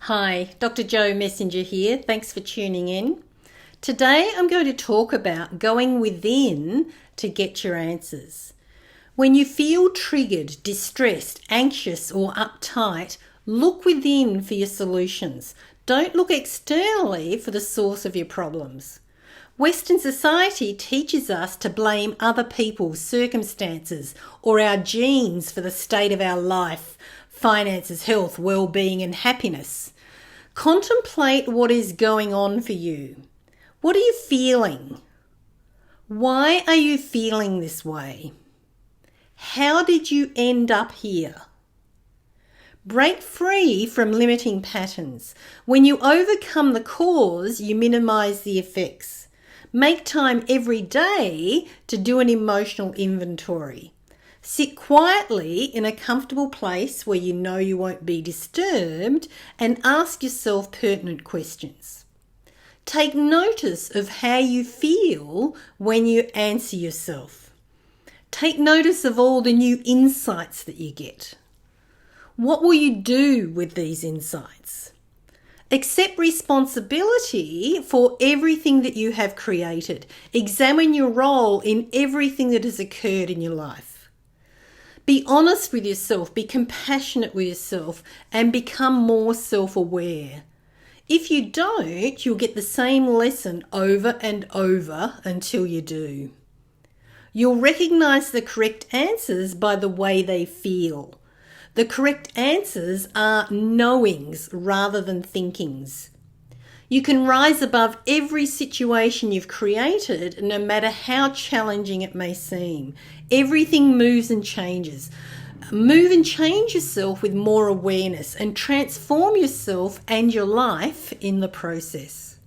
Hi, Dr. Jo Messenger here. Thanks for tuning in. Today I'm going to talk about going within to get your answers. When you feel triggered, distressed, anxious or uptight, look within for your solutions. Don't look externally for the source of your problems. Western society teaches us to blame other people's circumstances or our genes for the state of our life, finances, health, well-being and happiness. Contemplate what is going on for you. What are you feeling? Why are you feeling this way? How did you end up here? Break free from limiting patterns. When you overcome the cause, you minimize the effects. Make time every day to do an emotional inventory. Sit quietly in a comfortable place where you know you won't be disturbed and ask yourself pertinent questions. Take notice of how you feel when you answer yourself. Take notice of all the new insights that you get. What will you do with these insights? Accept responsibility for everything that you have created. Examine your role in everything that has occurred in your life. Be honest with yourself, be compassionate with yourself, and become more self-aware. If you don't, you'll get the same lesson over and over until you do. You'll recognize the correct answers by the way they feel. The correct answers are knowings rather than thinkings. You can rise above every situation you've created, no matter how challenging it may seem. Everything moves and changes. Move and change yourself with more awareness and transform yourself and your life in the process.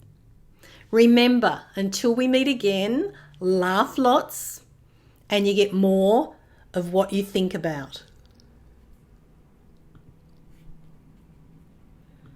Remember, until we meet again, laugh lots and you get more of what you think about.